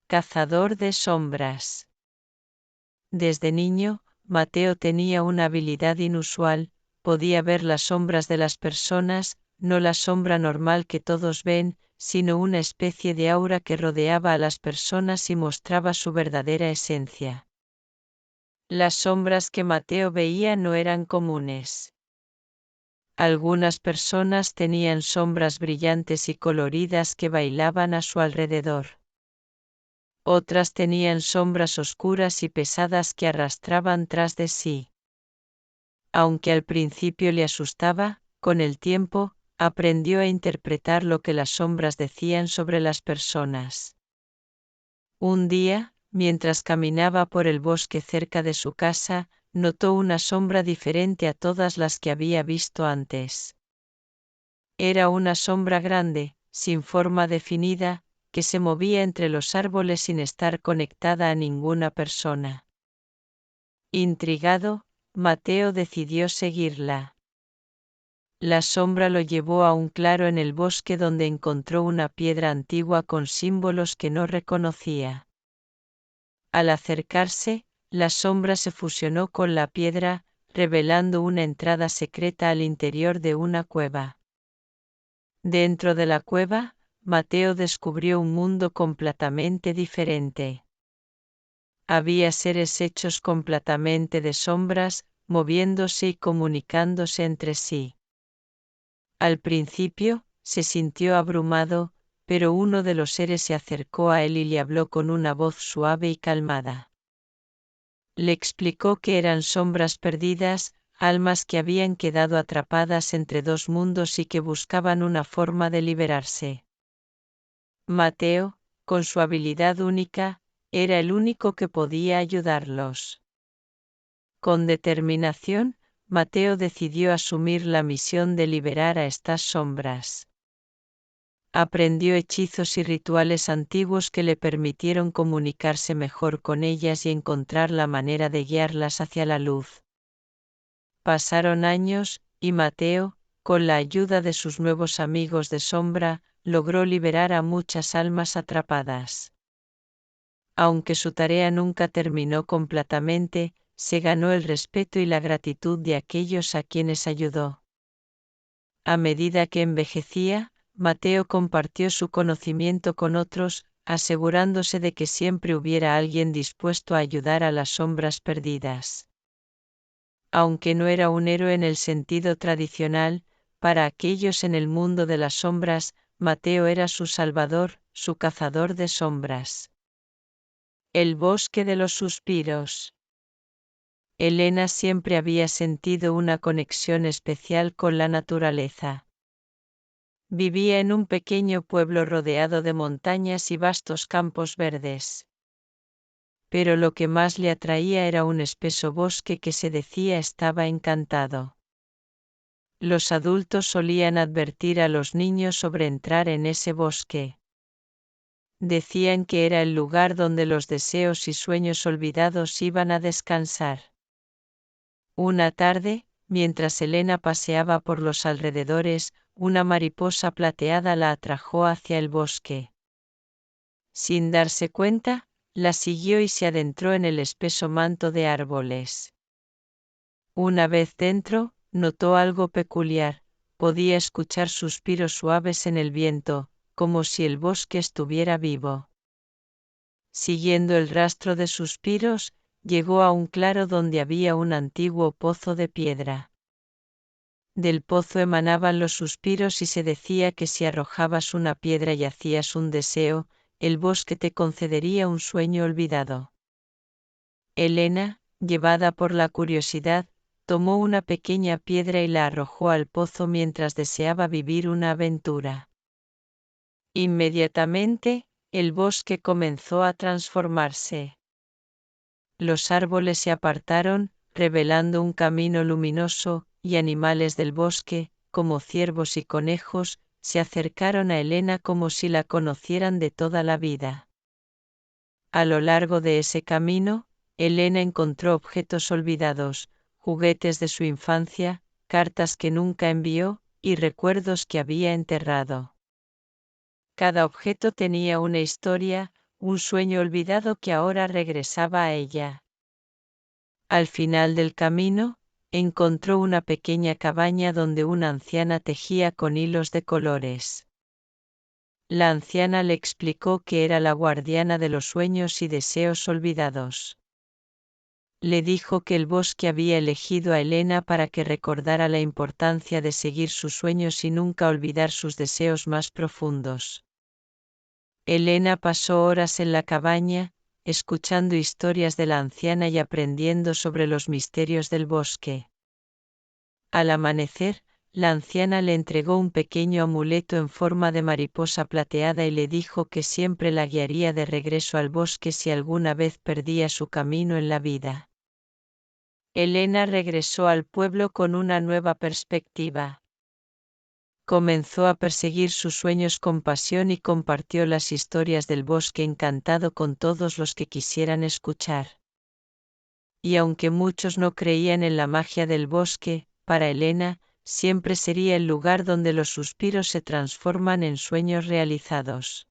cazador de sombras. Desde niño, Mateo tenía una habilidad inusual, podía ver las sombras de las personas, no la sombra normal que todos ven, sino una especie de aura que rodeaba a las personas y mostraba su verdadera esencia. Las sombras que Mateo veía no eran comunes. Algunas personas tenían sombras brillantes y coloridas que bailaban a su alrededor. Otras tenían sombras oscuras y pesadas que arrastraban tras de sí. Aunque al principio le asustaba, con el tiempo, aprendió a interpretar lo que las sombras decían sobre las personas. Un día, mientras caminaba por el bosque cerca de su casa, notó una sombra diferente a todas las que había visto antes. Era una sombra grande, sin forma definida, que se movía entre los árboles sin estar conectada a ninguna persona. Intrigado, Mateo decidió seguirla. La sombra lo llevó a un claro en el bosque donde encontró una piedra antigua con símbolos que no reconocía. Al acercarse, la sombra se fusionó con la piedra, revelando una entrada secreta al interior de una cueva. Dentro de la cueva, Mateo descubrió un mundo completamente diferente. Había seres hechos completamente de sombras, moviéndose y comunicándose entre sí. Al principio, se sintió abrumado, pero uno de los seres se acercó a él y le habló con una voz suave y calmada. Le explicó que eran sombras perdidas, almas que habían quedado atrapadas entre dos mundos y que buscaban una forma de liberarse. Mateo, con su habilidad única, era el único que podía ayudarlos. Con determinación, Mateo decidió asumir la misión de liberar a estas sombras. Aprendió hechizos y rituales antiguos que le permitieron comunicarse mejor con ellas y encontrar la manera de guiarlas hacia la luz. Pasaron años, y Mateo, con la ayuda de sus nuevos amigos de sombra, logró liberar a muchas almas atrapadas. Aunque su tarea nunca terminó completamente, se ganó el respeto y la gratitud de aquellos a quienes ayudó. A medida que envejecía, Mateo compartió su conocimiento con otros, asegurándose de que siempre hubiera alguien dispuesto a ayudar a las sombras perdidas. Aunque no era un héroe en el sentido tradicional, para aquellos en el mundo de las sombras, Mateo era su salvador, su cazador de sombras. El bosque de los suspiros. Elena siempre había sentido una conexión especial con la naturaleza. Vivía en un pequeño pueblo rodeado de montañas y vastos campos verdes. Pero lo que más le atraía era un espeso bosque que se decía estaba encantado. Los adultos solían advertir a los niños sobre entrar en ese bosque. Decían que era el lugar donde los deseos y sueños olvidados iban a descansar. Una tarde, mientras Elena paseaba por los alrededores, una mariposa plateada la atrajo hacia el bosque. Sin darse cuenta, la siguió y se adentró en el espeso manto de árboles. Una vez dentro, notó algo peculiar, podía escuchar suspiros suaves en el viento, como si el bosque estuviera vivo. Siguiendo el rastro de suspiros, llegó a un claro donde había un antiguo pozo de piedra. Del pozo emanaban los suspiros y se decía que si arrojabas una piedra y hacías un deseo, el bosque te concedería un sueño olvidado. Elena, llevada por la curiosidad, tomó una pequeña piedra y la arrojó al pozo mientras deseaba vivir una aventura. Inmediatamente, el bosque comenzó a transformarse. Los árboles se apartaron, revelando un camino luminoso, y animales del bosque, como ciervos y conejos, se acercaron a Elena como si la conocieran de toda la vida. A lo largo de ese camino, Elena encontró objetos olvidados, juguetes de su infancia, cartas que nunca envió, y recuerdos que había enterrado. Cada objeto tenía una historia, un sueño olvidado que ahora regresaba a ella. Al final del camino, encontró una pequeña cabaña donde una anciana tejía con hilos de colores. La anciana le explicó que era la guardiana de los sueños y deseos olvidados. Le dijo que el bosque había elegido a Elena para que recordara la importancia de seguir sus sueños y nunca olvidar sus deseos más profundos. Elena pasó horas en la cabaña, escuchando historias de la anciana y aprendiendo sobre los misterios del bosque. Al amanecer, la anciana le entregó un pequeño amuleto en forma de mariposa plateada y le dijo que siempre la guiaría de regreso al bosque si alguna vez perdía su camino en la vida. Elena regresó al pueblo con una nueva perspectiva. Comenzó a perseguir sus sueños con pasión y compartió las historias del bosque encantado con todos los que quisieran escuchar. Y aunque muchos no creían en la magia del bosque, para Elena, siempre sería el lugar donde los suspiros se transforman en sueños realizados.